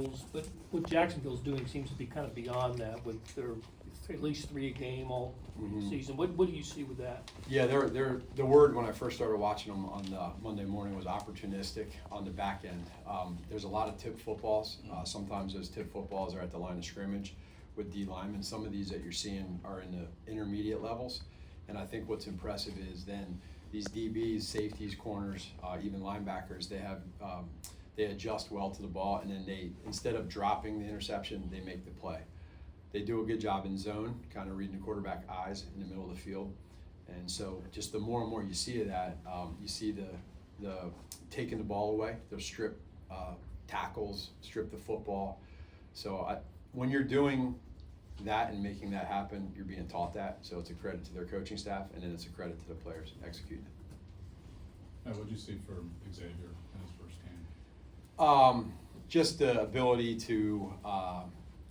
goals, but what Jacksonville's doing seems to be kind of beyond that with their at least 3 a game all season. What do you see with that? Yeah, they're the word when I first started watching them on Monday morning was opportunistic on the back end. There's a lot of tip footballs. Sometimes those tip footballs are at the line of scrimmage with D linemen. Some of these that you're seeing are in the intermediate levels. And I think what's impressive is then these DBs, safeties, corners, even linebackers, they adjust well to the ball, and then they, instead of dropping the interception, they make the play. They do a good job in zone, kind of reading the quarterback eyes in the middle of the field. And so just the more and more you see of that, you see the taking the ball away, they'll strip tackles, strip the football. So when you're doing that and making that happen, you're being taught that. So it's a credit to their coaching staff, and then it's a credit to the players executing it. What did you see from Xavier in his first game? Just the ability to,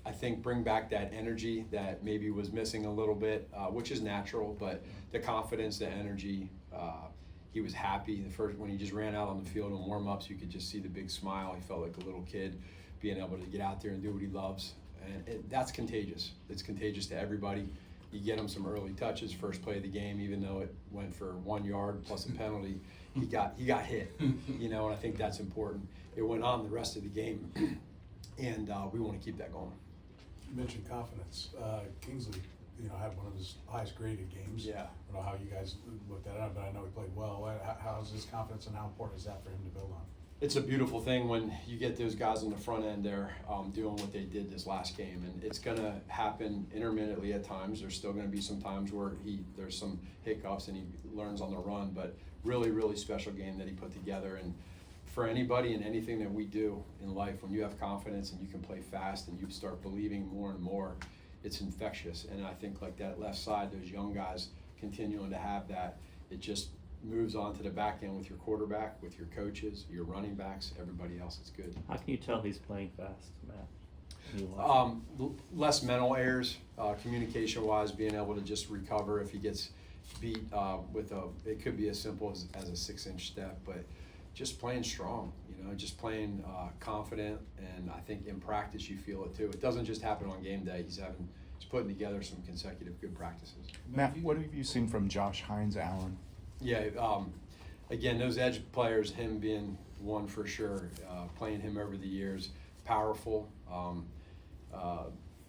I think, bring back that energy that maybe was missing a little bit, which is natural, but the confidence, the energy, he was happy. When he just ran out on the field in warm-ups, you could just see the big smile. He felt like a little kid being able to get out there and do what he loves. And that's contagious. It's contagious to everybody. You get him some early touches, first play of the game, even though it went for 1 yard plus a penalty, he got hit, and I think that's important. It went on the rest of the game, and we want to keep that going. You mentioned confidence. Kingsley, had one of his highest graded games. Yeah. I don't know how you guys looked at it, but I know he played well. How's his confidence, and how important is that for him to build on? It's a beautiful thing when you get those guys on the front end there doing what they did this last game, and it's going to happen intermittently at times. There's still going to be some times where there's some hiccups and he learns on the run, but really, really special game that he put together. And for anybody and anything that we do in life, when you have confidence and you can play fast and you start believing more and more, it's infectious. And I think like that left side, those young guys continuing to have that, it just moves on to the back end with your quarterback, with your coaches, your running backs, everybody else. It's good. How can you tell he's playing fast, Matt? Less mental errors, communication-wise, being able to just recover if he gets beat it could be as simple as a 6-inch step, but just playing strong, just playing confident, and I think in practice you feel it too. It doesn't just happen on game day. He's putting together some consecutive good practices. Matt, what have you seen from Josh Hines-Allen? Yeah, again, those edge players, him being one for sure, playing him over the years, powerful,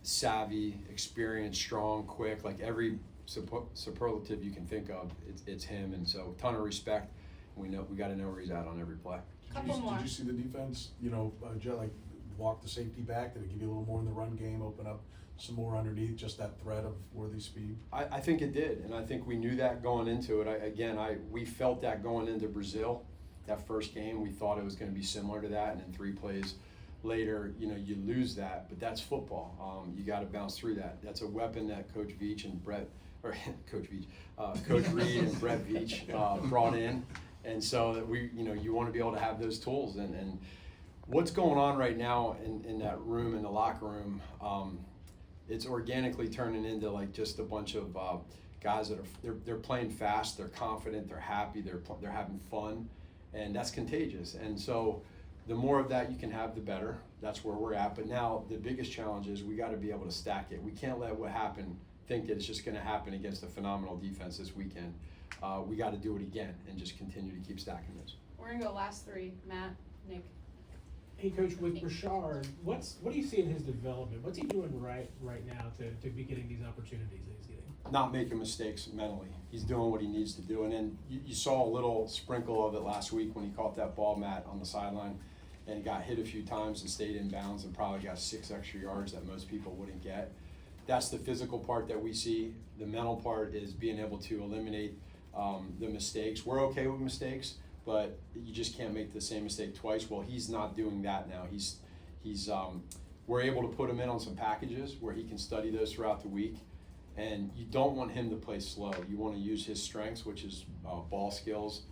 savvy, experienced, strong, quick, like every superlative you can think of, it's him, and so ton of respect. We got to know where he's at on every play. Did you see the defense, like walk the safety back? Did it give you a little more in the run game, open up some more underneath, just that threat of worthy speed? I think it did, and I think we knew that going into it. We felt that going into Brazil, that first game. We thought it was going to be similar to that, and then 3 plays later, you lose that, but that's football. You got to bounce through that. That's a weapon that Coach Reed and Brett Veach brought in, and so that you want to be able to have those tools. And what's going on right now in that room, in the locker room, it's organically turning into like just a bunch of guys that they're playing fast, they're confident, they're happy, they're having fun, and that's contagious. And so the more of that you can have, the better. That's where we're at. But now the biggest challenge is we got to be able to stack it. We can't let what happened think that it's just going to happen against a phenomenal defense this weekend. We got to do it again and just continue to keep stacking this. We're gonna go last 3. Matt, Nick. Hey, Coach, with Rashard, what do you see in his development? What's he doing right now to be getting these opportunities that he's getting? Not making mistakes mentally. He's doing what he needs to do. And then you saw a little sprinkle of it last week when he caught that ball, Matt, on the sideline, and got hit a few times and stayed in bounds and probably got 6 extra yards that most people wouldn't get. That's the physical part that we see. The mental part is being able to eliminate the mistakes. We're okay with mistakes, but you just can't make the same mistake twice. Well, he's not doing that now. We're able to put him in on some packages where he can study those throughout the week, and you don't want him to play slow. You want to use his strengths, which is ball skills,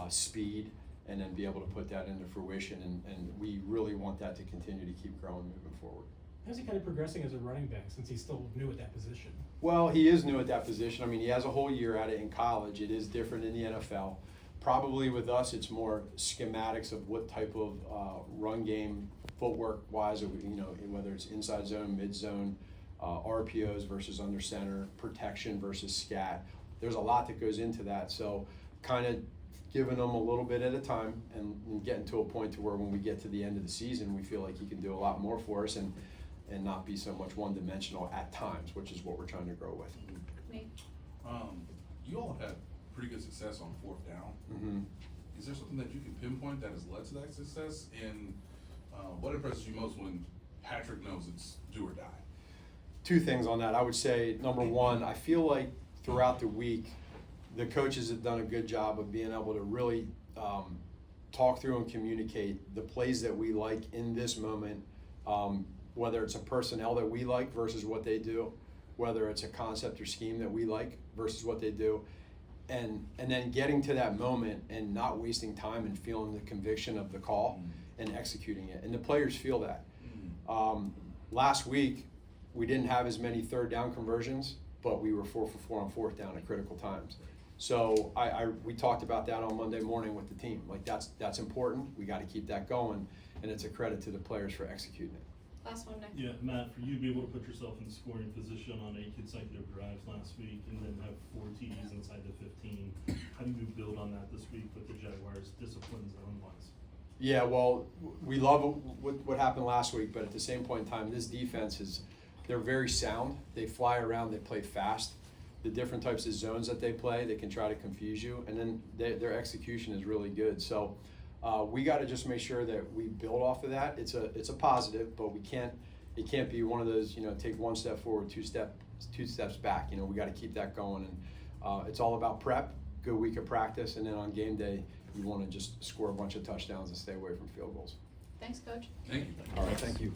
speed, and then be able to put that into fruition, and we really want that to continue to keep growing moving forward. How's he kind of progressing as a running back since he's still new at that position? Well, he is new at that position. I mean, he has a whole year at it in college. It is different in the NFL. Probably with us, it's more schematics of what type of run game, footwork wise, whether it's inside zone, mid zone, RPOs versus under center, protection versus scat. There's a lot that goes into that. So kind of giving them a little bit at a time and getting to a point to where when we get to the end of the season, we feel like he can do a lot more for us and not be so much one-dimensional at times, which is what we're trying to grow with. Nate? You all have had pretty good success on fourth down. Mm-hmm. Is there something that you can pinpoint that has led to that success? And what impresses you most when Patrick knows it's do or die? Two things on that. I would say, number one, I feel like throughout the week, the coaches have done a good job of being able to really talk through and communicate the plays that we like in this moment, whether it's a personnel that we like versus what they do, whether it's a concept or scheme that we like versus what they do, and then getting to that moment and not wasting time and feeling the conviction of the call and executing it. And the players feel that. Last week, we didn't have as many third down conversions, but we were 4 for 4 on fourth down at critical times. So we talked about that on Monday morning with the team. Like that's important. We got to keep that going, and it's a credit to the players for executing it. Last one, Nick. Yeah, Matt, for you to be able to put yourself in scoring position on 8 consecutive drives last week and then have 4 TDs inside the 15, how do you build on that this week with the Jaguars' discipline zone-wise? Yeah, well, we love what happened last week, but at the same point in time, this defense they're very sound. They fly around, they play fast. The different types of zones that they play, they can try to confuse you, and then their execution is really good. So we got to just make sure that we build off of that. It's a positive, but it can't be one of those, take one step forward, two steps back. We got to keep that going, and it's all about prep, good week of practice, and then on game day, you want to just score a bunch of touchdowns and stay away from field goals. Thanks, Coach. Thank you. All right, thank you.